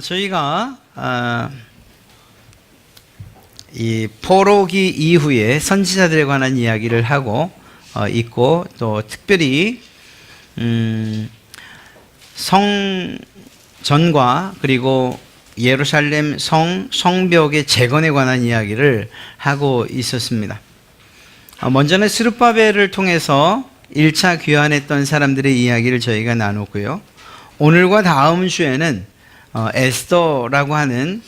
저희가 이 포로기 이후에 선지자들에 관한 이야기를 하고 있고, 또 특별히 성전과 그리고 예루살렘 성벽의 재건에 관한 이야기를 하고 있었습니다. 먼저는 스룹바벨을 통해서 1차 귀환했던 사람들의 이야기를 저희가 나눴고요. 오늘과 다음 주에는 에스더라고 하는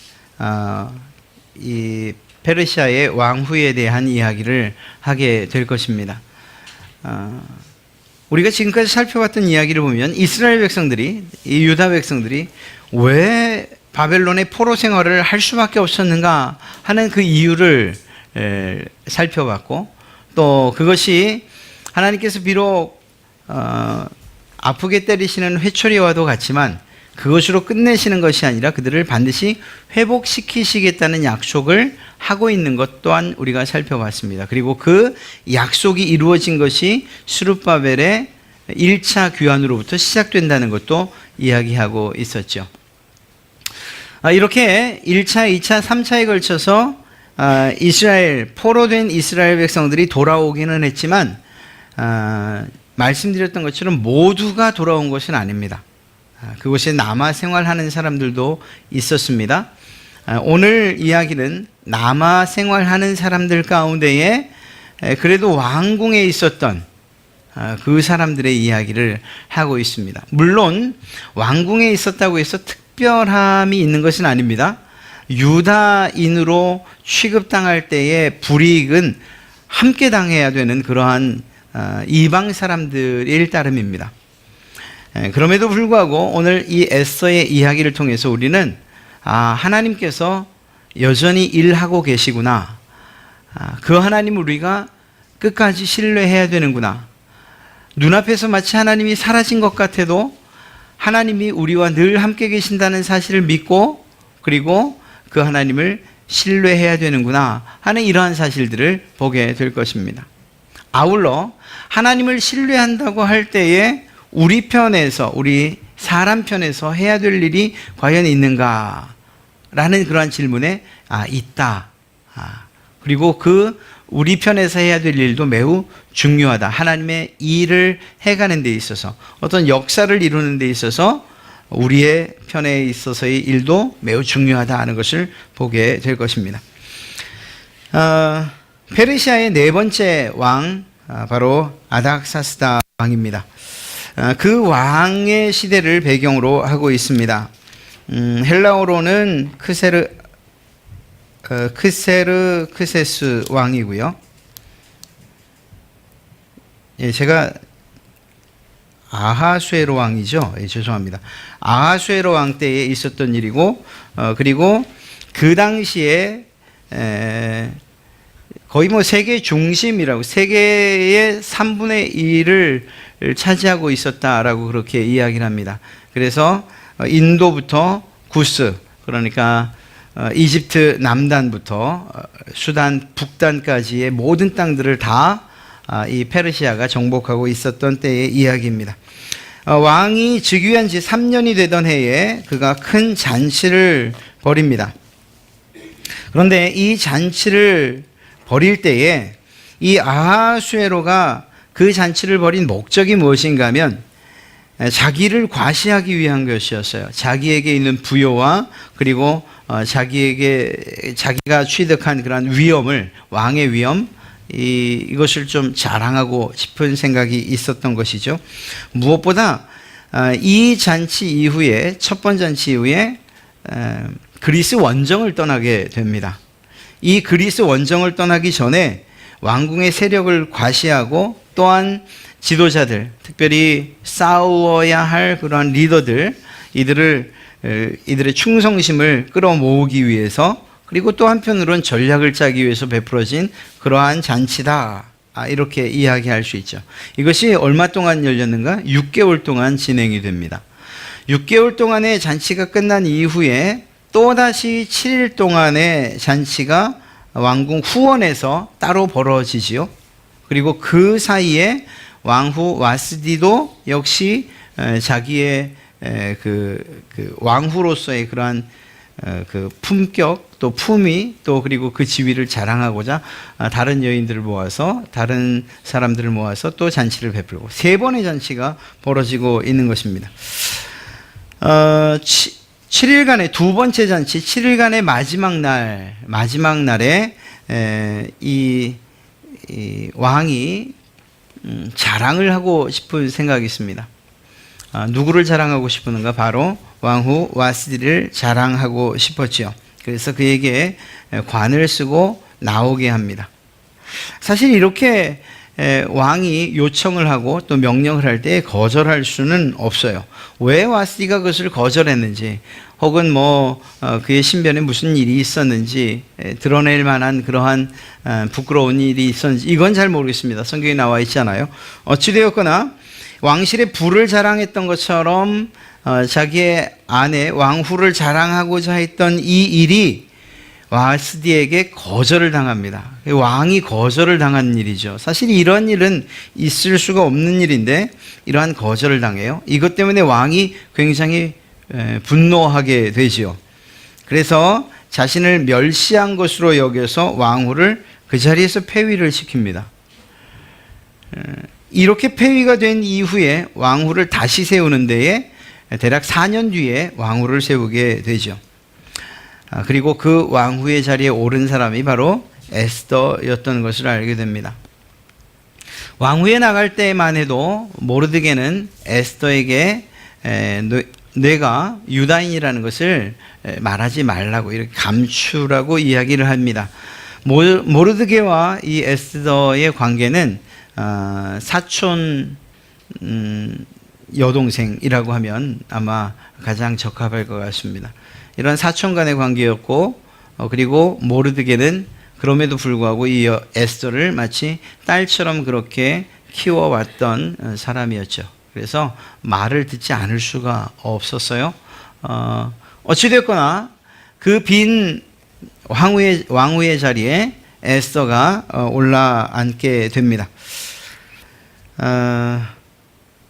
이 페르시아의 왕후에 대한 이야기를 하게 될 것입니다. 우리가 지금까지 살펴봤던 이야기를 보면 이스라엘 백성들이, 이 유다 백성들이 왜 바벨론의 포로 생활을 할 수밖에 없었는가 하는 그 이유를 살펴봤고, 또 그것이 하나님께서 비록 아프게 때리시는 회초리와도 같지만 그것으로 끝내시는 것이 아니라 그들을 반드시 회복시키시겠다는 약속을 하고 있는 것 또한 우리가 살펴봤습니다. 그리고 그 약속이 이루어진 것이 스룹바벨의 1차 귀환으로부터 시작된다는 것도 이야기하고 있었죠. 이렇게 1차, 2차, 3차에 걸쳐서 포로된 이스라엘 백성들이 돌아오기는 했지만 말씀드렸던 것처럼 모두가 돌아온 것은 아닙니다. 그곳에 남아 생활하는 사람들도 있었습니다. 오늘 이야기는 남아 생활하는 사람들 가운데에 그래도 왕궁에 있었던 그 사람들의 이야기를 하고 있습니다. 물론 왕궁에 있었다고 해서 특별함이 있는 것은 아닙니다. 유다인으로 취급당할 때의 불이익은 함께 당해야 되는 그러한 이방 사람들일 따름입니다. 그럼에도 불구하고 오늘 이 에스더의 이야기를 통해서 우리는 하나님께서 여전히 일하고 계시구나, 그 하나님을 우리가 끝까지 신뢰해야 되는구나, 눈앞에서 마치 하나님이 사라진 것 같아도 하나님이 우리와 늘 함께 계신다는 사실을 믿고, 그리고 그 하나님을 신뢰해야 되는구나 하는 이러한 사실들을 보게 될 것입니다. 아울러 하나님을 신뢰한다고 할 때에 우리 편에서, 우리 사람 편에서 해야 될 일이 과연 있는가 라는 그러한 질문에 있다. 그리고 그 우리 편에서 해야 될 일도 매우 중요하다. 하나님의 일을 해가는 데 있어서, 어떤 역사를 이루는 데 있어서 우리의 편에 있어서의 일도 매우 중요하다 하는 것을 보게 될 것입니다. 페르시아의 네 번째 왕, 바로 아닥사스다 왕입니다. 그 왕의 시대를 배경으로 하고 있습니다. 헬라어로는 크세르크세스 왕이고요. 제가 아하수에로 왕이죠. 죄송합니다. 아하수에로 왕 때에 있었던 일이고, 그리고 그 당시에 거의 세계 중심이라고, 세계의 3분의 1을 차지하고 있었다라고 그렇게 이야기를 합니다. 그래서 인도부터 구스, 그러니까 이집트 남단부터 수단 북단까지의 모든 땅들을 다 이 페르시아가 정복하고 있었던 때의 이야기입니다. 왕이 즉위한 지 3년이 되던 해에 그가 큰 잔치를 벌입니다. 그런데 이 잔치를 벌일 때에 이 아하수에로가 그 잔치를 벌인 목적이 무엇인가 하면 자기를 과시하기 위한 것이었어요. 자기에게 있는 부여와 그리고 자기가 취득한 그런 위엄을, 왕의 위엄, 이것을 좀 자랑하고 싶은 생각이 있었던 것이죠. 무엇보다 이 잔치 이후에, 첫 번째 잔치 이후에 그리스 원정을 떠나게 됩니다. 이 그리스 원정을 떠나기 전에 왕궁의 세력을 과시하고, 또한 지도자들, 특별히 싸워야 할 그러한 리더들, 이들의 충성심을 끌어모으기 위해서, 그리고 또 한편으로는 전략을 짜기 위해서 베풀어진 그러한 잔치다, 이렇게 이야기할 수 있죠. 이것이 얼마 동안 열렸는가? 6개월 동안 진행이 됩니다. 6개월 동안의 잔치가 끝난 이후에 또다시 7일 동안의 잔치가 왕궁 후원에서 따로 벌어지지요. 그리고 그 사이에 왕후 와스디도 역시 자기의 그 왕후로서의 그러한 그 품격 또 품위 또 그리고 그 지위를 자랑하고자 다른 여인들을 모아서 다른 사람들을 모아서 또 잔치를 베풀고 3번의 잔치가 벌어지고 있는 것입니다. 7일간의 두 번째 잔치 7일간의 마지막 날에 이 왕이 자랑을 하고 싶은 생각이 있습니다. 누구를 자랑하고 싶었는가? 바로 왕후 와스디를 자랑하고 싶었지요. 그래서 그에게 관을 쓰고 나오게 합니다. 사실 이렇게 왕이 요청을 하고 또 명령을 할 때 거절할 수는 없어요. 왜 와스디가 그것을 거절했는지 혹은 그의 신변에 무슨 일이 있었는지 드러낼 만한 그러한 부끄러운 일이 있었는지 이건 잘 모르겠습니다. 성경에 나와 있잖아요. 어찌되었거나 왕실의 부를 자랑했던 것처럼 자기의 아내 왕후를 자랑하고자 했던 이 일이 와스디에게 거절을 당합니다. 왕이 거절을 당한 일이죠. 사실 이런 일은 있을 수가 없는 일인데 이러한 거절을 당해요. 이것 때문에 왕이 굉장히 분노하게 되지요. 그래서 자신을 멸시한 것으로 여겨서 왕후를 그 자리에서 폐위를 시킵니다. 이렇게 폐위가 된 이후에 왕후를 다시 세우는 데에 대략 4년 뒤에 왕후를 세우게 되죠. 그리고 그 왕후의 자리에 오른 사람이 바로 에스더였던 것을 알게 됩니다. 왕후에 나갈 때만 해도 모르드게는 에스더에게 내가 유다인이라는 것을 말하지 말라고 이렇게 감추라고 이야기를 합니다. 모르드게와 이 에스더의 관계는 사촌 여동생이라고 하면 아마 가장 적합할 것 같습니다. 이런 사촌 간의 관계였고 그리고 모르드게는 그럼에도 불구하고 이 에스더를 마치 딸처럼 그렇게 키워왔던 사람이었죠. 그래서 말을 듣지 않을 수가 없었어요. 어찌됐거나 그 빈 왕후의 자리에 에스더가 올라앉게 됩니다.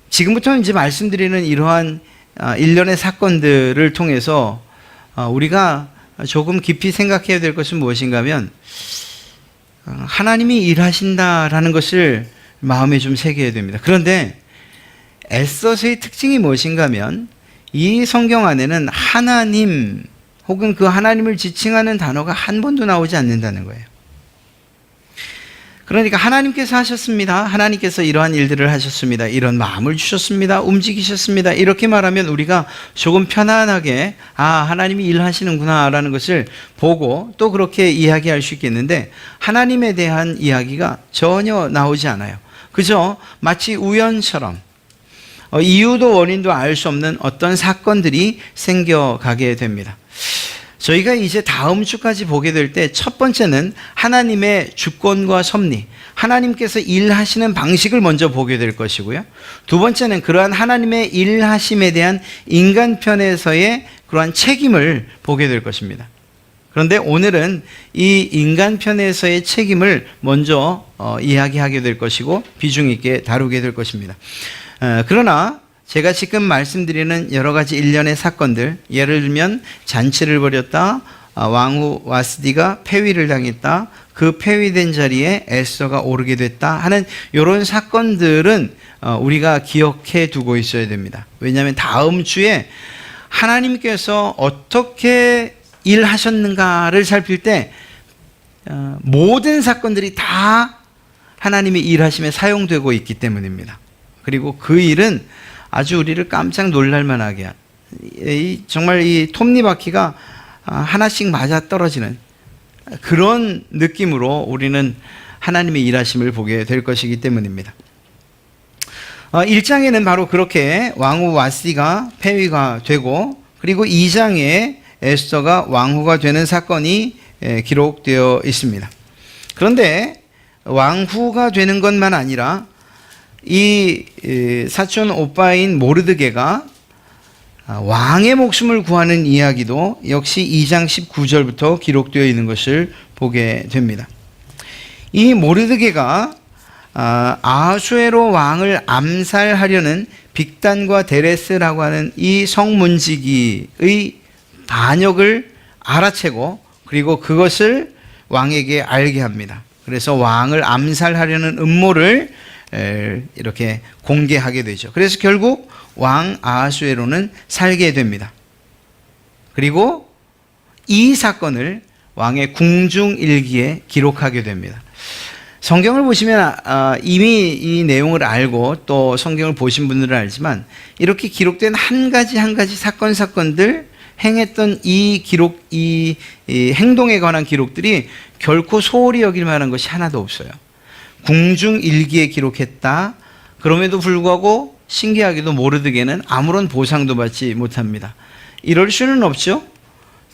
지금부터 이제 말씀드리는 이러한 일련의 사건들을 통해서 우리가 조금 깊이 생각해야 될 것은 무엇인가 하면 하나님이 일하신다라는 것을 마음에 좀 새겨야 됩니다. 그런데 에스더서의 특징이 무엇인가 하면 이 성경 안에는 하나님 혹은 그 하나님을 지칭하는 단어가 한 번도 나오지 않는다는 거예요. 그러니까 하나님께서 하셨습니다. 하나님께서 이러한 일들을 하셨습니다. 이런 마음을 주셨습니다. 움직이셨습니다. 이렇게 말하면 우리가 조금 편안하게 하나님이 일하시는구나 라는 것을 보고 또 그렇게 이야기할 수 있겠는데 하나님에 대한 이야기가 전혀 나오지 않아요. 그저 마치 우연처럼 이유도 원인도 알 수 없는 어떤 사건들이 생겨가게 됩니다. 저희가 이제 다음 주까지 보게 될 때 첫 번째는 하나님의 주권과 섭리, 하나님께서 일하시는 방식을 먼저 보게 될 것이고요. 두 번째는 그러한 하나님의 일하심에 대한 인간 편에서의 그러한 책임을 보게 될 것입니다. 그런데 오늘은 이 인간 편에서의 책임을 먼저 이야기하게 될 것이고 비중 있게 다루게 될 것입니다. 그러나 제가 지금 말씀드리는 여러 가지 일련의 사건들, 예를 들면 잔치를 벌였다, 왕후 와스디가 폐위를 당했다, 그 폐위된 자리에 에스더가 오르게 됐다 하는 이런 사건들은 우리가 기억해 두고 있어야 됩니다. 왜냐하면 다음 주에 하나님께서 어떻게 일하셨는가를 살필 때 모든 사건들이 다 하나님의 일하심에 사용되고 있기 때문입니다. 그리고 그 일은 아주 우리를 깜짝 놀랄만하게 정말 이 톱니바퀴가 하나씩 맞아 떨어지는 그런 느낌으로 우리는 하나님의 일하심을 보게 될 것이기 때문입니다. 1장에는 바로 그렇게 왕후 와스디가 폐위가 되고 그리고 2장에 에스더가 왕후가 되는 사건이 기록되어 있습니다. 그런데 왕후가 되는 것만 아니라 이 사촌 오빠인 모르드게가 왕의 목숨을 구하는 이야기도 역시 2장 19절부터 기록되어 있는 것을 보게 됩니다. 이 모르드게가 아하수에로 왕을 암살하려는 빅단과 데레스라고 하는 이 성문지기의 반역을 알아채고 그리고 그것을 왕에게 알게 합니다. 그래서 왕을 암살하려는 음모를 이렇게 공개하게 되죠. 그래서 결국 왕 아하수에로는 살게 됩니다. 그리고 이 사건을 왕의 궁중일기에 기록하게 됩니다. 성경을 보시면 이미 이 내용을 알고 또 성경을 보신 분들은 알지만 이렇게 기록된 한 가지 사건들 행했던 이 기록, 이 행동에 관한 기록들이 결코 소홀히 여길 만한 것이 하나도 없어요. 궁중일기에 기록했다. 그럼에도 불구하고 신기하게도 모르드게는 아무런 보상도 받지 못합니다. 이럴 수는 없죠.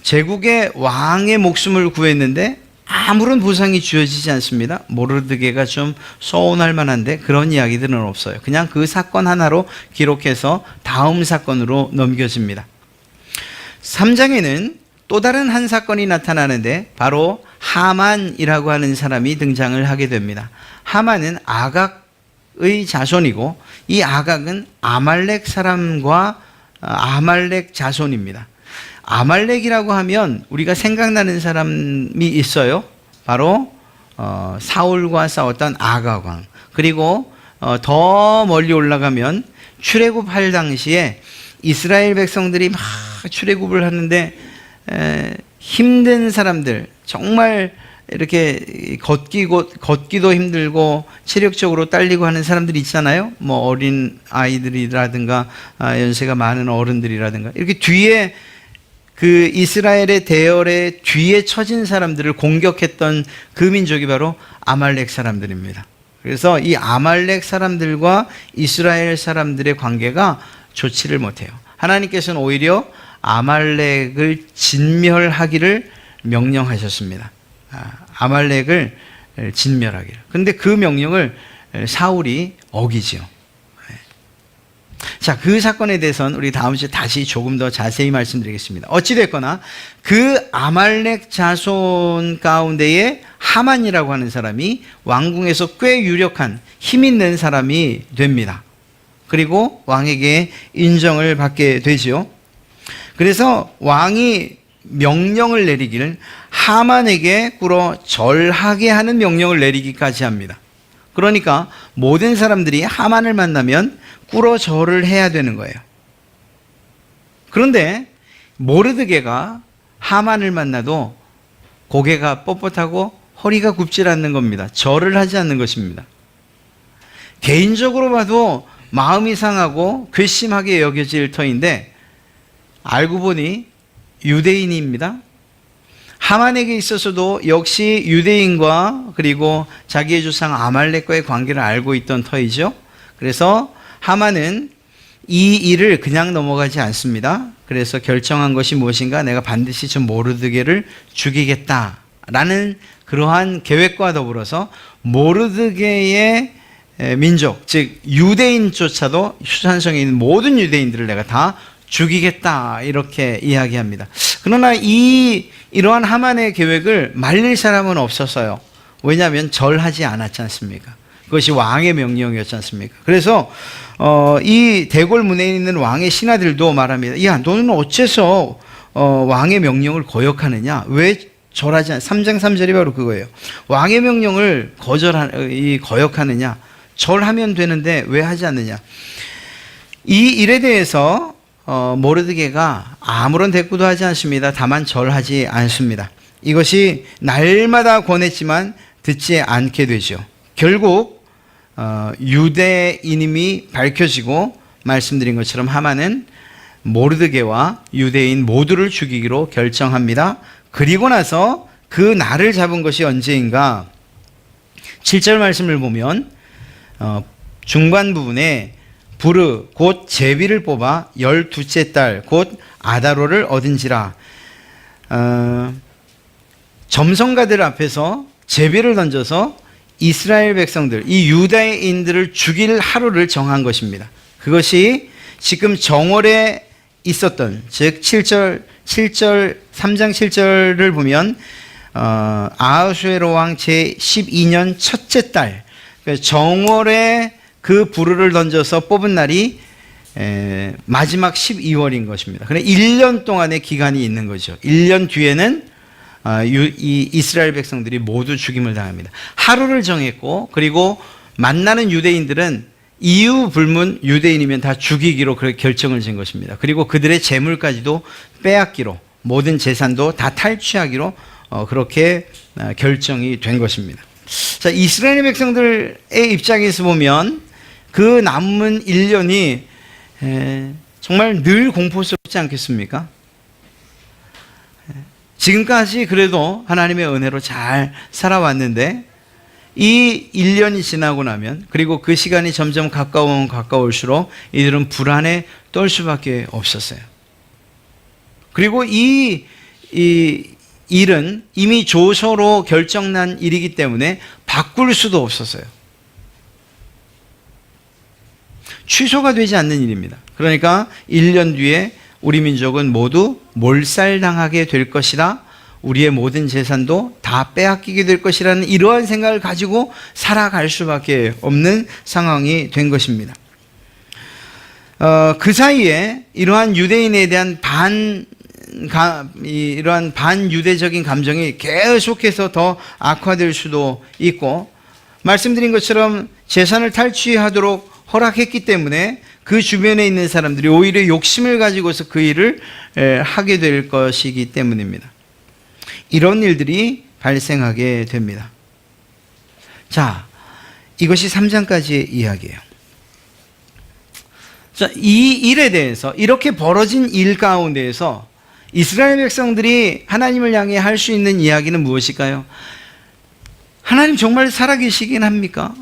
제국의 왕의 목숨을 구했는데 아무런 보상이 주어지지 않습니다. 모르드게가 좀 서운할 만한데 그런 이야기들은 없어요. 그냥 그 사건 하나로 기록해서 다음 사건으로 넘겨집니다. 3장에는 또 다른 한 사건이 나타나는데 바로 하만이라고 하는 사람이 등장을 하게 됩니다. 하만은 아각의 자손이고 이 아각은 아말렉 사람과 아말렉 자손입니다. 아말렉이라고 하면 우리가 생각나는 사람이 있어요. 바로 사울과 싸웠던 아각 왕. 그리고 더 멀리 올라가면 출애굽할 당시에 이스라엘 백성들이 막 출애굽을 하는데 힘든 사람들, 정말 이렇게 걷기도 힘들고 체력적으로 딸리고 하는 사람들이 있잖아요. 뭐 어린 아이들이라든가 연세가 많은 어른들이라든가 이렇게 뒤에 그 이스라엘의 대열의 뒤에 처진 사람들을 공격했던 그 민족이 바로 아말렉 사람들입니다. 그래서 이 아말렉 사람들과 이스라엘 사람들의 관계가 좋지를 못해요. 하나님께서는 오히려 아말렉을 진멸하기를 명령하셨습니다. 아말렉을 진멸하기를. 그런데 그 명령을 사울이 어기죠. 자, 그 사건에 대해서는 우리 다음 주에 다시 조금 더 자세히 말씀드리겠습니다. 어찌됐거나 그 아말렉 자손 가운데에 하만이라고 하는 사람이 왕궁에서 꽤 유력한 힘 있는 사람이 됩니다. 그리고 왕에게 인정을 받게 되지요. 그래서 왕이 명령을 내리기를 하만에게 꿇어 절하게 하는 명령을 내리기까지 합니다. 그러니까 모든 사람들이 하만을 만나면 꿇어 절을 해야 되는 거예요. 그런데 모르드게가 하만을 만나도 고개가 뻣뻣하고 허리가 굽질 않는 겁니다. 절을 하지 않는 것입니다. 개인적으로 봐도 마음이 상하고 괘씸하게 여겨질 터인데 알고 보니 유대인입니다. 하만에게 있어서도 역시 유대인과 그리고 자기의 조상 아말렉과의 관계를 알고 있던 터이죠. 그래서 하만은 이 일을 그냥 넘어가지 않습니다. 그래서 결정한 것이 무엇인가? 내가 반드시 저 모르드게를 죽이겠다라는 그러한 계획과 더불어서 모르드게의 민족, 즉 유대인조차도 휴산성에 있는 모든 유대인들을 내가 다 죽이겠다 이렇게 이야기합니다. 그러나 이러한 하만의 계획을 말릴 사람은 없었어요. 왜냐하면 절하지 않았지 않습니까? 그것이 왕의 명령이었지 않습니까? 그래서 이 대궐문에 있는 왕의 신하들도 말합니다. 야, 너는 어째서 왕의 명령을 거역하느냐? 왜 절하지 않? 3장 3절이 바로 그거예요. 왕의 명령을 거역하느냐? 절하면 되는데 왜 하지 않느냐? 이 일에 대해서 모르드게가 아무런 대꾸도 하지 않습니다. 다만 절하지 않습니다. 이것이 날마다 권했지만 듣지 않게 되죠. 결국 유대인임이 밝혀지고 말씀드린 것처럼 하만은 모르드게와 유대인 모두를 죽이기로 결정합니다. 그리고 나서 그 날을 잡은 것이 언제인가? 7절 말씀을 보면 중반 부분에 부르 곧 제비를 뽑아 12째 달 곧 아다로를 얻은지라. 점성가들 앞에서 제비를 던져서 이스라엘 백성들, 이 유다인들을 죽일 하루를 정한 것입니다. 그것이 지금 정월에 있었던, 즉 3장 7절을 보면 아하수에로 왕 제12년 첫째 달, 정월에 그 부르를 던져서 뽑은 날이 마지막 12월인 것입니다. 그래 1년 동안의 기간이 있는 거죠. 1년 뒤에는 이 이스라엘 백성들이 모두 죽임을 당합니다. 하루를 정했고, 그리고 만나는 유대인들은 이유 불문 유대인이면 다 죽이기로 그렇게 결정을 지은 것입니다. 그리고 그들의 재물까지도 빼앗기로, 모든 재산도 다 탈취하기로 그렇게 결정이 된 것입니다. 자, 이스라엘 백성들의 입장에서 보면 그 남은 1년이 정말 늘 공포스럽지 않겠습니까? 지금까지 그래도 하나님의 은혜로 잘 살아왔는데 이 1년이 지나고 나면, 그리고 그 시간이 점점 가까우면 가까울수록 이들은 불안에 떨 수밖에 없었어요. 그리고 이 일은 이미 조서로 결정난 일이기 때문에 바꿀 수도 없었어요. 취소가 되지 않는 일입니다. 그러니까 1년 뒤에 우리 민족은 모두 몰살당하게 될 것이다. 우리의 모든 재산도 다 빼앗기게 될 것이라는 이러한 생각을 가지고 살아갈 수밖에 없는 상황이 된 것입니다. 그 사이에 이러한 유대인에 대한 이러한 반유대적인 감정이 계속해서 더 악화될 수도 있고, 말씀드린 것처럼 재산을 탈취하도록 허락했기 때문에 그 주변에 있는 사람들이 오히려 욕심을 가지고서 그 일을 하게 될 것이기 때문입니다. 이런 일들이 발생하게 됩니다. 자, 이것이 3장까지의 이야기예요. 자, 이 일에 대해서, 이렇게 벌어진 일 가운데에서 이스라엘 백성들이 하나님을 향해 할 수 있는 이야기는 무엇일까요? 하나님 정말 살아계시긴 합니까?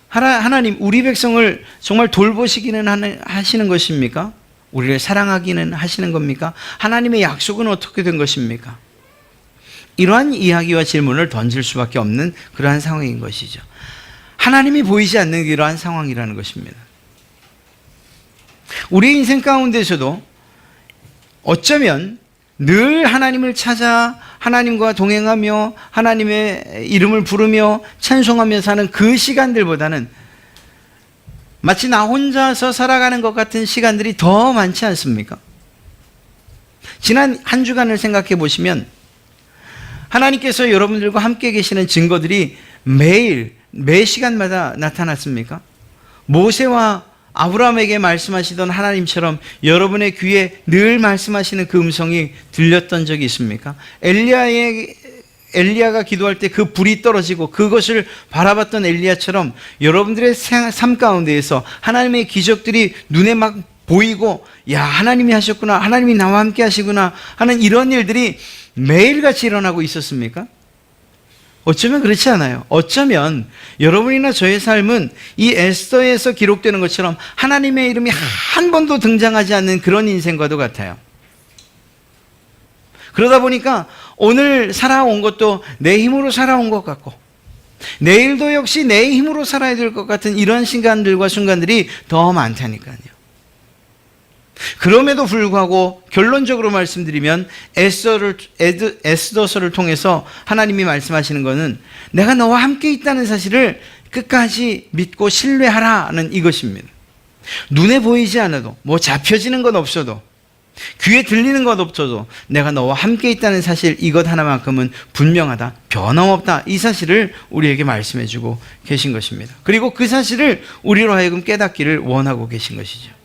하나님 우리 백성을 정말 돌보시기는 하시는 것입니까? 우리를 사랑하기는 하시는 겁니까? 하나님의 약속은 어떻게 된 것입니까? 이러한 이야기와 질문을 던질 수밖에 없는 그러한 상황인 것이죠. 하나님이 보이지 않는 이러한 상황이라는 것입니다. 우리 인생 가운데서도 어쩌면 늘 하나님을 찾아 하나님과 동행하며 하나님의 이름을 부르며 찬송하며 사는 그 시간들보다는 마치 나 혼자서 살아가는 것 같은 시간들이 더 많지 않습니까? 지난 한 주간을 생각해 보시면 하나님께서 여러분들과 함께 계시는 증거들이 매일 매 시간마다 나타났습니까? 모세와 아브라함에게 말씀하시던 하나님처럼 여러분의 귀에 늘 말씀하시는 그 음성이 들렸던 적이 있습니까? 엘리야가 기도할 때 그 불이 떨어지고 그것을 바라봤던 엘리야처럼 여러분들의 삶 가운데에서 하나님의 기적들이 눈에 막 보이고, 야, 하나님이 하셨구나, 하나님이 나와 함께 하시구나 하는 이런 일들이 매일같이 일어나고 있었습니까? 어쩌면 그렇지 않아요. 어쩌면 여러분이나 저의 삶은 이 에스더에서 기록되는 것처럼 하나님의 이름이 한 번도 등장하지 않는 그런 인생과도 같아요. 그러다 보니까 오늘 살아온 것도 내 힘으로 살아온 것 같고, 내일도 역시 내 힘으로 살아야 될 것 같은 이런 시간들과 순간들이 더 많다니까요. 그럼에도 불구하고 결론적으로 말씀드리면 에스더서를 통해서 하나님이 말씀하시는 것은 내가 너와 함께 있다는 사실을 끝까지 믿고 신뢰하라는 이것입니다. 눈에 보이지 않아도, 뭐 잡혀지는 것 없어도, 귀에 들리는 것 없어도 내가 너와 함께 있다는 사실, 이것 하나만큼은 분명하다, 변함없다, 이 사실을 우리에게 말씀해 주고 계신 것입니다. 그리고 그 사실을 우리로 하여금 깨닫기를 원하고 계신 것이죠.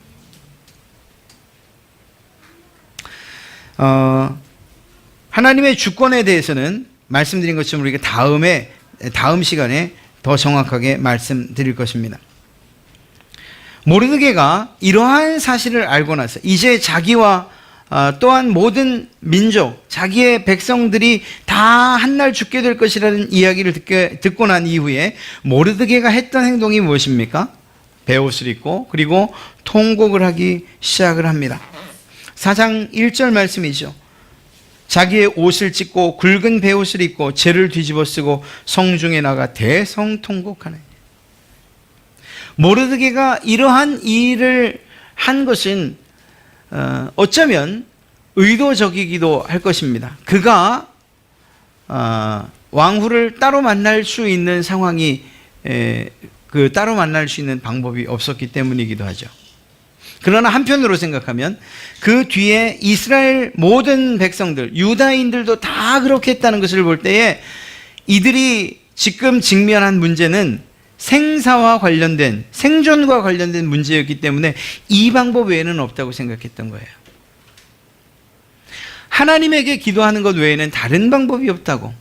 하나님의 주권에 대해서는 말씀드린 것처럼 우리가 다음 시간에 더 정확하게 말씀드릴 것입니다. 모르드게가 이러한 사실을 알고 나서 이제 자기와 또한 모든 민족, 자기의 백성들이 다 한날 죽게 될 것이라는 이야기를 듣고 난 이후에 모르드게가 했던 행동이 무엇입니까? 베옷을 입고 그리고 통곡을 하기 시작을 합니다. 4장 1절 말씀이죠. 자기의 옷을 찢고 굵은 베옷을 입고 재를 뒤집어 쓰고 성중에 나가 대성통곡하네. 모르드게가 이러한 일을 한 것은 어쩌면 의도적이기도 할 것입니다. 그가 왕후를 따로 만날 수 있는 상황이 따로 만날 수 있는 방법이 없었기 때문이기도 하죠. 그러나 한편으로 생각하면 그 뒤에 이스라엘 모든 백성들, 유다인들도 다 그렇게 했다는 것을 볼 때에 이들이 지금 직면한 문제는 생사와 관련된, 생존과 관련된 문제였기 때문에 이 방법 외에는 없다고 생각했던 거예요. 하나님에게 기도하는 것 외에는 다른 방법이 없다고.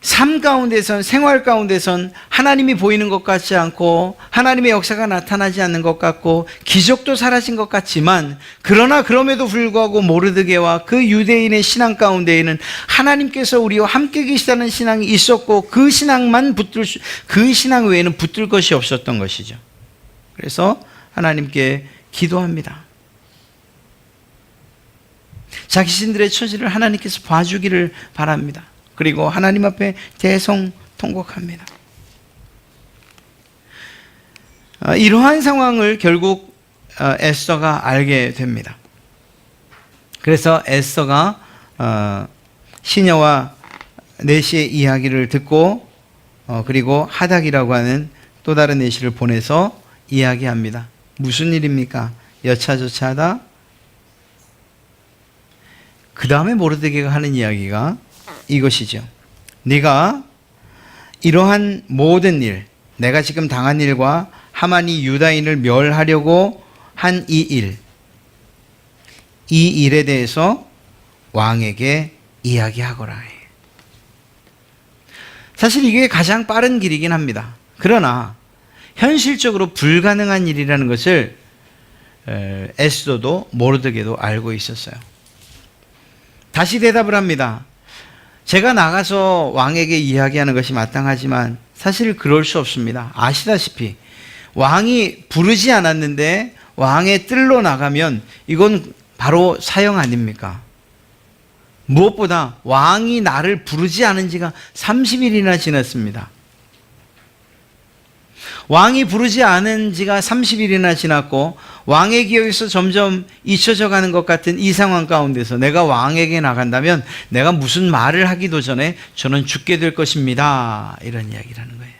삶 가운데선, 생활 가운데선 하나님이 보이는 것 같지 않고 하나님의 역사가 나타나지 않는 것 같고 기적도 사라진 것 같지만, 그러나 그럼에도 불구하고 모르드게와 그 유대인의 신앙 가운데에는 하나님께서 우리와 함께 계시다는 신앙이 있었고 그 신앙만 그 신앙 외에는 붙들 것이 없었던 것이죠. 그래서 하나님께 기도합니다. 자기 신들의 처지를 하나님께서 봐주기를 바랍니다. 그리고 하나님 앞에 대성통곡합니다. 이러한 상황을 결국 에스더가 알게 됩니다. 그래서 에스더가 시녀와 내시의 이야기를 듣고 그리고 하닥이라고 하는 또 다른 내시를 보내서 이야기합니다. 무슨 일입니까? 여차저차하다. 그 다음에 모르드게가 하는 이야기가 이것이죠. 네가 이러한 모든 일, 내가 지금 당한 일과 하만이 유다인을 멸하려고 한 이 일에 대해서 왕에게 이야기하거라. 사실 이게 가장 빠른 길이긴 합니다. 그러나 현실적으로 불가능한 일이라는 것을 에스더도 모르드게도 알고 있었어요. 다시 대답을 합니다. 제가 나가서 왕에게 이야기하는 것이 마땅하지만 사실 그럴 수 없습니다. 아시다시피 왕이 부르지 않았는데 왕의 뜰로 나가면 이건 바로 사형 아닙니까? 무엇보다 왕이 나를 부르지 않은 지가 30일이나 지났습니다. 왕이 부르지 않은 지가 30일이나 지났고 왕의 기억에서 점점 잊혀져 가는 것 같은 이 상황 가운데서 내가 왕에게 나간다면 내가 무슨 말을 하기도 전에 저는 죽게 될 것입니다. 이런 이야기를 하는 거예요.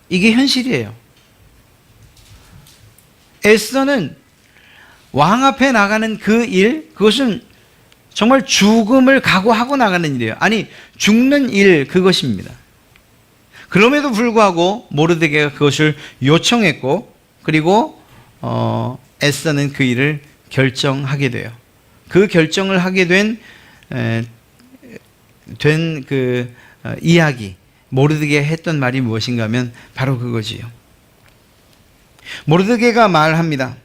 이게 현실이에요. 에스더는 왕 앞에 나가는 그 일, 그것은 정말 죽음을 각오하고 나가는 일이에요. 아니, 죽는 일, 그것입니다. 그럼에도 불구하고 모르드게가 그것을 요청했고, 그리고 에스더는 그 일을 결정하게 돼요. 그 결정을 하게 된 이야기, 모르드게가 했던 말이 무엇인가 하면 바로 그거지요. 모르드게가 말합니다.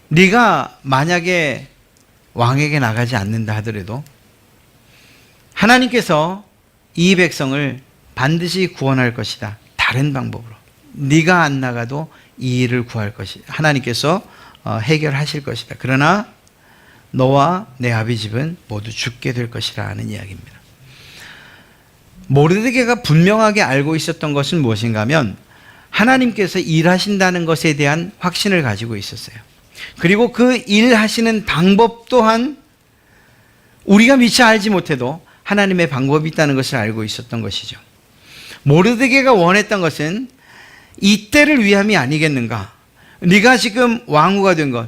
네가 만약에 왕에게 나가지 않는다 하더라도 하나님께서 이 백성을 반드시 구원할 것이다. 다른 방법으로. 네가 안 나가도 이 일을 구할 것이다. 하나님께서 해결하실 것이다. 그러나 너와 내 아비 집은 모두 죽게 될 것이라 하는 이야기입니다. 모르드게가 분명하게 알고 있었던 것은 무엇인가 하면 하나님께서 일하신다는 것에 대한 확신을 가지고 있었어요. 그리고 그 일하시는 방법 또한 우리가 미처 알지 못해도 하나님의 방법이 있다는 것을 알고 있었던 것이죠. 모르드게가 원했던 것은 이때를 위함이 아니겠는가? 네가 지금 왕후가 된 것,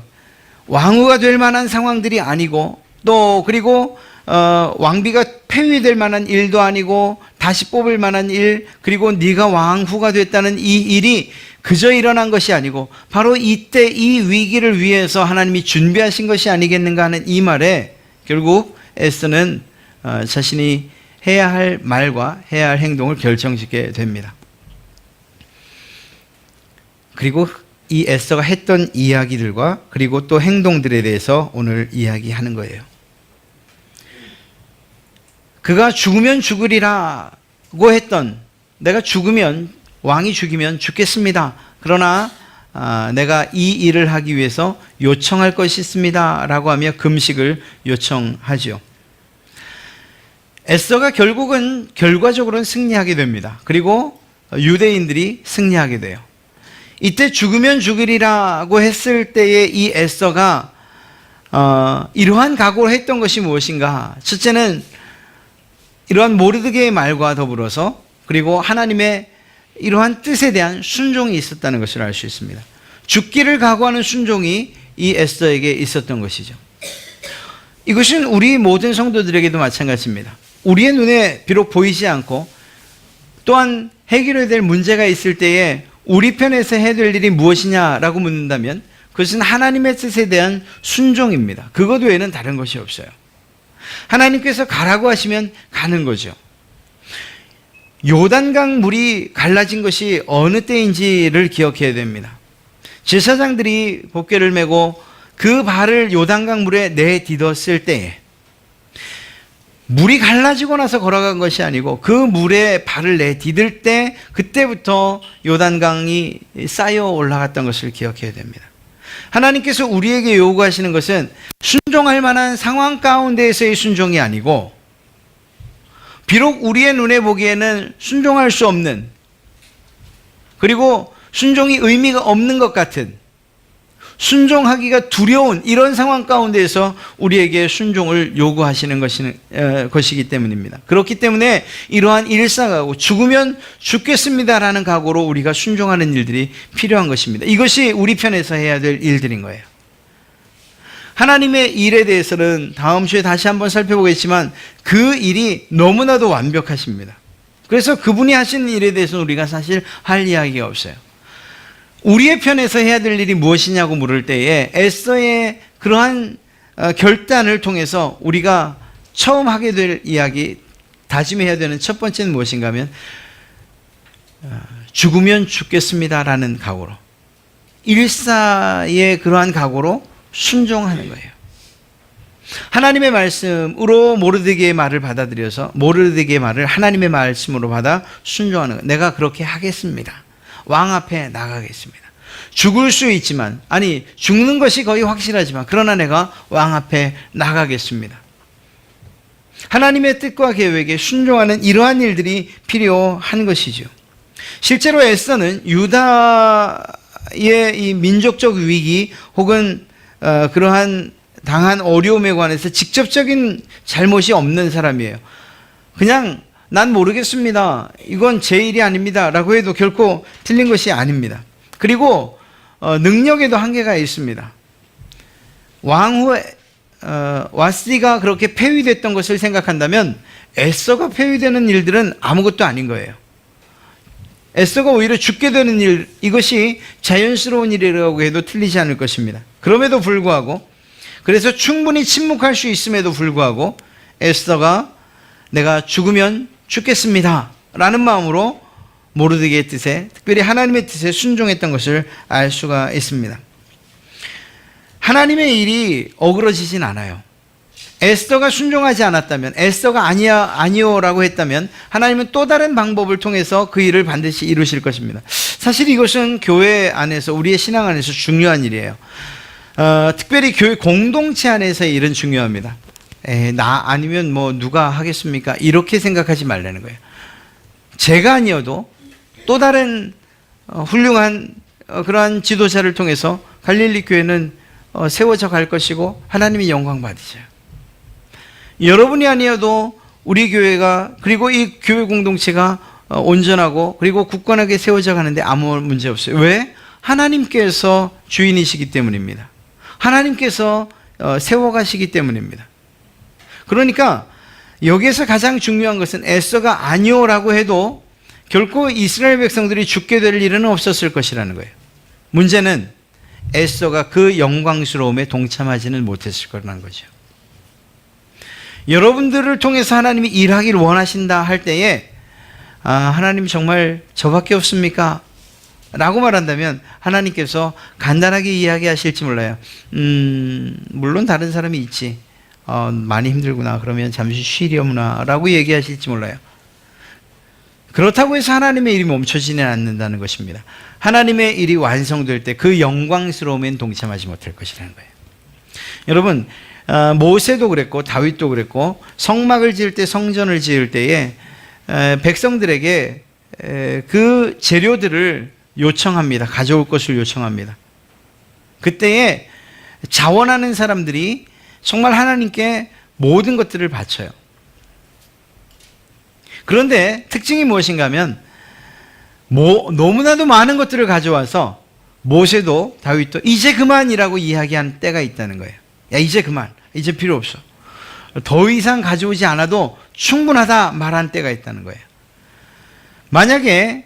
왕후가 될 만한 상황들이 아니고 또 그리고 왕비가 폐위될 만한 일도 아니고 다시 뽑을 만한 일, 그리고 네가 왕후가 됐다는 이 일이 그저 일어난 것이 아니고 바로 이때 이 위기를 위해서 하나님이 준비하신 것이 아니겠는가 하는 이 말에 결국 에스더는 자신이 해야 할 말과 해야 할 행동을 결정짓게 됩니다. 그리고 이 에스더가 했던 이야기들과 그리고 또 행동들에 대해서 오늘 이야기하는 거예요. 그가 죽으면 죽으리라고 했던, 내가 죽으면, 왕이 죽이면 죽겠습니다. 그러나 내가 이 일을 하기 위해서 요청할 것이 있습니다 라고 하며 금식을 요청하죠. 에스더가 결국은 결과적으로는 승리하게 됩니다. 그리고 유대인들이 승리하게 돼요. 이때 죽으면 죽으리라고 했을 때의 이 에스더가 이러한 각오를 했던 것이 무엇인가? 첫째는 이러한 모르드게의 말과 더불어서 그리고 하나님의 이러한 뜻에 대한 순종이 있었다는 것을 알 수 있습니다. 죽기를 각오하는 순종이 이 에스더에게 있었던 것이죠. 이것은 우리 모든 성도들에게도 마찬가지입니다. 우리의 눈에 비록 보이지 않고 또한 해결해야 될 문제가 있을 때에 우리 편에서 해야 될 일이 무엇이냐라고 묻는다면 그것은 하나님의 뜻에 대한 순종입니다. 그것 외에는 다른 것이 없어요. 하나님께서 가라고 하시면 가는 거죠. 요단강 물이 갈라진 것이 어느 때인지를 기억해야 됩니다. 제사장들이 법궤를 메고 그 발을 요단강 물에 내딛었을 때에 물이 갈라지고 나서 걸어간 것이 아니고 그 물에 발을 내딛을 때 그때부터 요단강이 쌓여 올라갔던 것을 기억해야 됩니다. 하나님께서 우리에게 요구하시는 것은 순종할 만한 상황 가운데에서의 순종이 아니고 비록 우리의 눈에 보기에는 순종할 수 없는 그리고 순종이 의미가 없는 것 같은 순종하기가 두려운 이런 상황 가운데에서 우리에게 순종을 요구하시는 것이기 때문입니다. 그렇기 때문에 이러한 일사각오 죽으면 죽겠습니다라는 각오로 우리가 순종하는 일들이 필요한 것입니다. 이것이 우리 편에서 해야 될 일들인 거예요. 하나님의 일에 대해서는 다음 주에 다시 한번 살펴보겠지만 그 일이 너무나도 완벽하십니다. 그래서 그분이 하시는 일에 대해서는 우리가 사실 할 이야기가 없어요. 우리의 편에서 해야 될 일이 무엇이냐고 물을 때에 에스더의 그러한 결단을 통해서 우리가 처음 하게 될 이야기, 다짐해야 되는 첫 번째는 무엇인가 하면 죽으면 죽겠습니다라는 각오로 일사의 그러한 각오로 순종하는 거예요. 하나님의 말씀으로 모르드게의 말을 받아들여서 모르드게의 말을 하나님의 말씀으로 받아 순종하는 거예요. 내가 그렇게 하겠습니다. 왕 앞에 나가겠습니다. 죽을 수 있지만, 아니 죽는 것이 거의 확실하지만 그러나 내가 왕 앞에 나가겠습니다. 하나님의 뜻과 계획에 순종하는 이러한 일들이 필요한 것이죠. 실제로 에스더는 유다의 이 민족적 위기 혹은 그러한 당한 어려움에 관해서 직접적인 잘못이 없는 사람이에요. 그냥 난 모르겠습니다. 이건 제 일이 아닙니다. 라고 해도 결코 틀린 것이 아닙니다. 그리고 능력에도 한계가 있습니다. 왕후 와스디가 그렇게 폐위됐던 것을 생각한다면 에스더가 폐위되는 일들은 아무것도 아닌 거예요. 에스더가 오히려 죽게 되는 일, 이것이 자연스러운 일이라고 해도 틀리지 않을 것입니다. 그럼에도 불구하고 그래서 충분히 침묵할 수 있음에도 불구하고 에스더가 내가 죽으면 죽겠습니다 라는 마음으로 모르드게의 뜻에, 특별히 하나님의 뜻에 순종했던 것을 알 수가 있습니다. 하나님의 일이 어그러지진 않아요. 에스더가 순종하지 않았다면, 에스더가 아니요라고 했다면 하나님은 또 다른 방법을 통해서 그 일을 반드시 이루실 것입니다. 사실 이것은 교회 안에서, 우리의 신앙 안에서 중요한 일이에요. 특별히 교회 공동체 안에서의 일은 중요합니다. 나 아니면 뭐 누가 하겠습니까? 이렇게 생각하지 말라는 거예요. 제가 아니어도 또 다른 훌륭한 그러한 지도자를 통해서 갈릴리 교회는 세워져 갈 것이고 하나님이 영광 받으셔요. 여러분이 아니어도 우리 교회가, 그리고 이 교회 공동체가 온전하고 그리고 굳건하게 세워져 가는데 아무 문제 없어요. 왜? 하나님께서 주인이시기 때문입니다. 하나님께서 세워가시기 때문입니다. 그러니까 여기에서 가장 중요한 것은 에스더가 아니오라고 해도 결코 이스라엘 백성들이 죽게 될 일은 없었을 것이라는 거예요. 문제는 에스더가 그 영광스러움에 동참하지는 못했을 거라는 거죠. 여러분들을 통해서 하나님이 일하기를 원하신다 할 때에 하나님 정말 저밖에 없습니까? 라고 말한다면 하나님께서 간단하게 이야기하실지 몰라요. 물론 다른 사람이 있지. 많이 힘들구나. 그러면 잠시 쉬려무나 라고 얘기하실지 몰라요. 그렇다고 해서 하나님의 일이 멈춰지는 않는다는 것입니다. 하나님의 일이 완성될 때 그 영광스러움엔 동참하지 못할 것이라는 거예요. 여러분, 모세도 그랬고 다윗도 그랬고 성막을 지을 때, 성전을 지을 때에 백성들에게 그 재료들을 요청합니다. 가져올 것을 요청합니다. 그때에 자원하는 사람들이 정말 하나님께 모든 것들을 바쳐요. 그런데 특징이 무엇인가 하면 너무나도 많은 것들을 가져와서 모세도 다윗도 이제 그만이라고 이야기한 때가 있다는 거예요. 야, 이제 그만. 이제 필요 없어. 더 이상 가져오지 않아도 충분하다 말한 때가 있다는 거예요. 만약에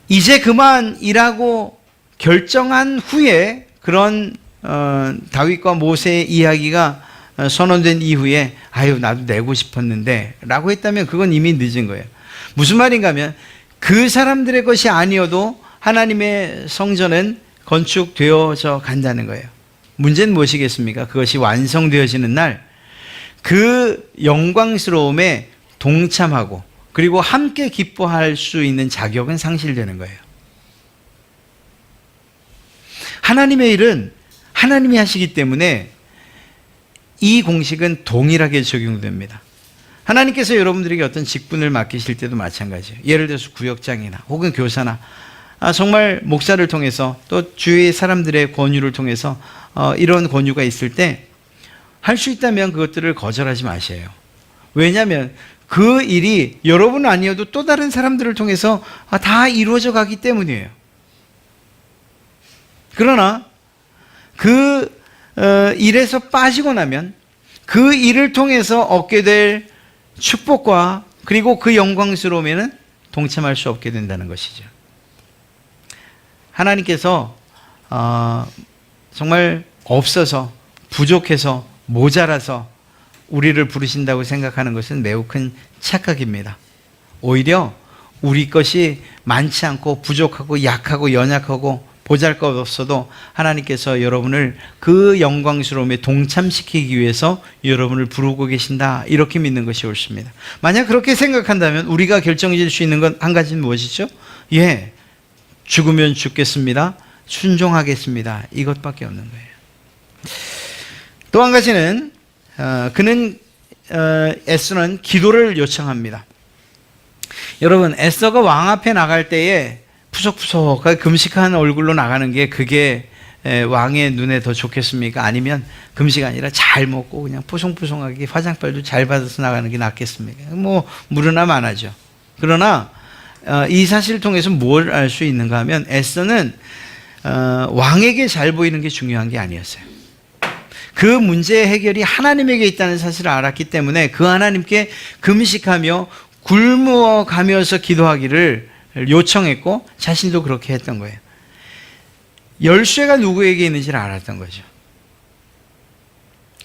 이제 그만이라고 결정한 후에 그런 다윗과 모세의 이야기가 선언된 이후에 아유 나도 내고 싶었는데 라고 했다면 그건 이미 늦은 거예요. 무슨 말인가 하면 그 사람들의 것이 아니어도 하나님의 성전은 건축되어져 간다는 거예요. 문제는 무엇이겠습니까? 그것이 완성되어지는 날 그 영광스러움에 동참하고 그리고 함께 기뻐할 수 있는 자격은 상실되는 거예요. 하나님의 일은 하나님이 하시기 때문에 이 공식은 동일하게 적용됩니다. 하나님께서 여러분들에게 어떤 직분을 맡기실 때도 마찬가지예요. 예를 들어서 구역장이나 혹은 교사나 정말 목사를 통해서 또 주위의 사람들의 권유를 통해서 이런 권유가 있을 때 할 수 있다면 그것들을 거절하지 마세요. 왜냐하면 그 일이 여러분 아니어도 또 다른 사람들을 통해서 다 이루어져 가기 때문이에요. 그러나 그 일에서 빠지고 나면 그 일을 통해서 얻게 될 축복과 그리고 그 영광스러움에는 동참할 수 없게 된다는 것이죠. 하나님께서 정말 없어서 부족해서 모자라서 우리를 부르신다고 생각하는 것은 매우 큰 착각입니다. 오히려 우리 것이 많지 않고 부족하고 약하고 연약하고 보잘것없어도 하나님께서 여러분을 그 영광스러움에 동참시키기 위해서 여러분을 부르고 계신다 이렇게 믿는 것이 옳습니다. 만약 그렇게 생각한다면 우리가 결정질 수 있는 건 한 가지는 무엇이죠? 예, 죽으면 죽겠습니다. 순종하겠습니다. 이것밖에 없는 거예요. 또 한 가지는 그는 에서는 기도를 요청합니다. 여러분 에서가 왕 앞에 나갈 때에 푸석푸석하게 금식한 얼굴로 나가는 게 그게 왕의 눈에 더 좋겠습니까? 아니면 금식 아니라 잘 먹고 그냥 푸송푸송하게 화장빨도 잘 받아서 나가는 게 낫겠습니까? 뭐 무르나 만하죠. 그러나 이 사실을 통해서 뭘 알 수 있는가 하면 에서는 왕에게 잘 보이는 게 중요한 게 아니었어요. 그 문제의 해결이 하나님에게 있다는 사실을 알았기 때문에 그 하나님께 금식하며 굶어 가면서 기도하기를 요청했고 자신도 그렇게 했던 거예요. 열쇠가 누구에게 있는지를 알았던 거죠.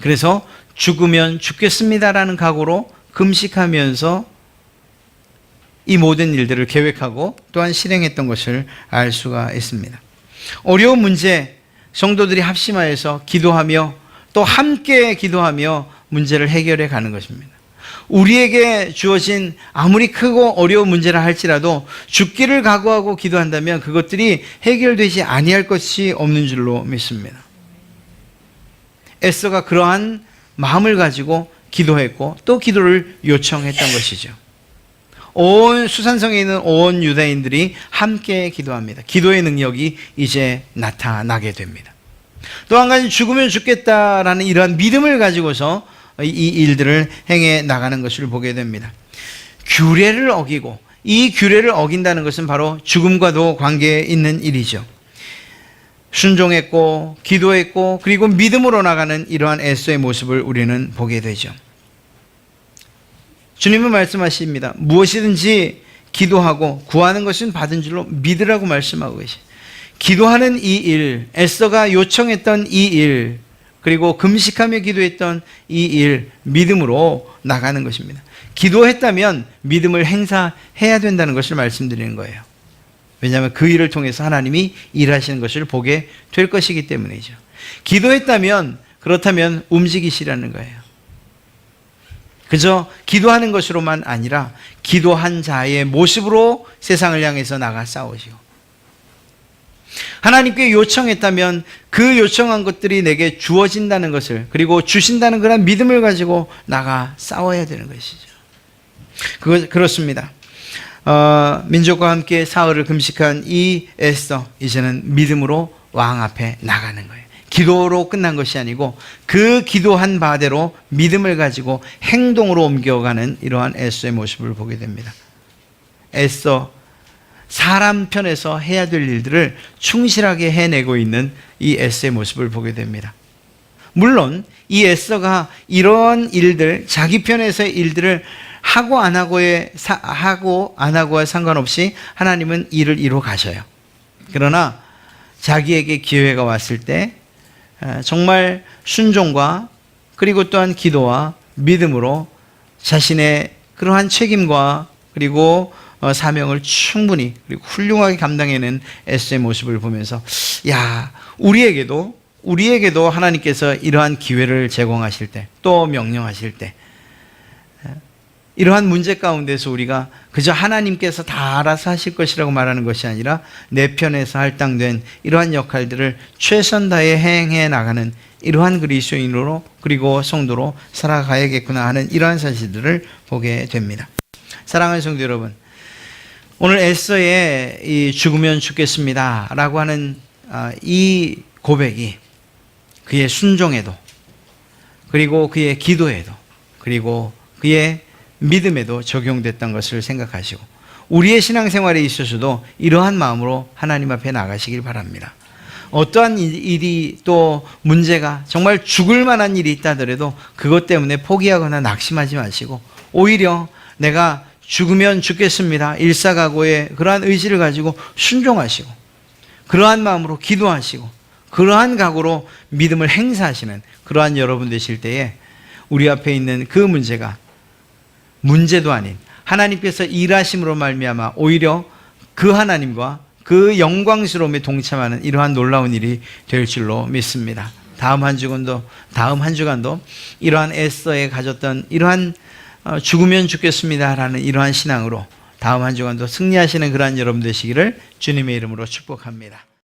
그래서 죽으면 죽겠습니다라는 각오로 금식하면서 이 모든 일들을 계획하고 또한 실행했던 것을 알 수가 있습니다. 어려운 문제, 성도들이 합심하여서 기도하며 또 함께 기도하며 문제를 해결해 가는 것입니다. 우리에게 주어진 아무리 크고 어려운 문제라 할지라도 죽기를 각오하고 기도한다면 그것들이 해결되지 아니할 것이 없는 줄로 믿습니다. 에스더가 그러한 마음을 가지고 기도했고 또 기도를 요청했던 것이죠. 온 수산성에 있는 온 유다인들이 함께 기도합니다. 기도의 능력이 이제 나타나게 됩니다. 또 한 가지 죽으면 죽겠다라는 이러한 믿음을 가지고서 이 일들을 행해 나가는 것을 보게 됩니다. 규례를 어기고 이 규례를 어긴다는 것은 바로 죽음과도 관계 있는 일이죠. 순종했고 기도했고 그리고 믿음으로 나가는 이러한 에스더의 모습을 우리는 보게 되죠. 주님은 말씀하십니다. 무엇이든지 기도하고 구하는 것은 받은 줄로 믿으라고 말씀하고 계십니다. 기도하는 이 일, 에스더가 요청했던 이 일, 그리고 금식하며 기도했던 이 일, 믿음으로 나가는 것입니다. 기도했다면 믿음을 행사해야 된다는 것을 말씀드리는 거예요. 왜냐하면 그 일을 통해서 하나님이 일하시는 것을 보게 될 것이기 때문이죠. 기도했다면 그렇다면 움직이시라는 거예요. 그저 기도하는 것으로만 아니라 기도한 자의 모습으로 세상을 향해서 나가 싸우시고 하나님께 요청했다면 그 요청한 것들이 내게 주어진다는 것을 그리고 주신다는 그런 믿음을 가지고 나가 싸워야 되는 것이죠. 그렇습니다. 민족과 함께 사흘을 금식한 이 에스더 이제는 믿음으로 왕 앞에 나가는 거예요. 기도로 끝난 것이 아니고 그 기도한 바대로 믿음을 가지고 행동으로 옮겨가는 이러한 에서의 모습을 보게 됩니다. 에서 사람 편에서 해야 될 일들을 충실하게 해내고 있는 이 에서의 모습을 보게 됩니다. 물론 이 에서가 이런 일들, 자기 편에서의 일들을 하고 안 하고와 상관없이 하나님은 일을 이루어 가셔요. 그러나 자기에게 기회가 왔을 때 정말 순종과 그리고 또한 기도와 믿음으로 자신의 그러한 책임과 그리고 사명을 충분히 그리고 훌륭하게 감당해낸 에서의 모습을 보면서 우리에게도 하나님께서 이러한 기회를 제공하실 때 또 명령하실 때 이러한 문제 가운데서 우리가 그저 하나님께서 다 알아서 하실 것이라고 말하는 것이 아니라 내 편에서 할당된 이러한 역할들을 최선 다해 행해 나가는 이러한 그리스도인으로 그리고 성도로 살아가야겠구나 하는 이러한 사실들을 보게 됩니다. 사랑하는 성도 여러분, 오늘 에서의 이 죽으면 죽겠습니다 라고 하는 이 고백이 그의 순종에도 그리고 그의 기도에도 그리고 그의 믿음에도 적용됐던 것을 생각하시고 우리의 신앙생활에 있어서도 이러한 마음으로 하나님 앞에 나가시길 바랍니다. 어떠한 일이 또 문제가 정말 죽을 만한 일이 있다 하더라도 그것 때문에 포기하거나 낙심하지 마시고 오히려 내가 죽으면 죽겠습니다 일사각오의 그러한 의지를 가지고 순종하시고 그러한 마음으로 기도하시고 그러한 각오로 믿음을 행사하시는 그러한 여러분 되실 때에 우리 앞에 있는 그 문제가 문제도 아닌 하나님께서 일하심으로 말미암아 오히려 그 하나님과 그 영광스러움에 동참하는 이러한 놀라운 일이 될 줄로 믿습니다. 다음 한 주간도 이러한 에서에 가졌던 이러한 죽으면 죽겠습니다라는 이러한 신앙으로 다음 한 주간도 승리하시는 그러한 여러분 되시기를 주님의 이름으로 축복합니다.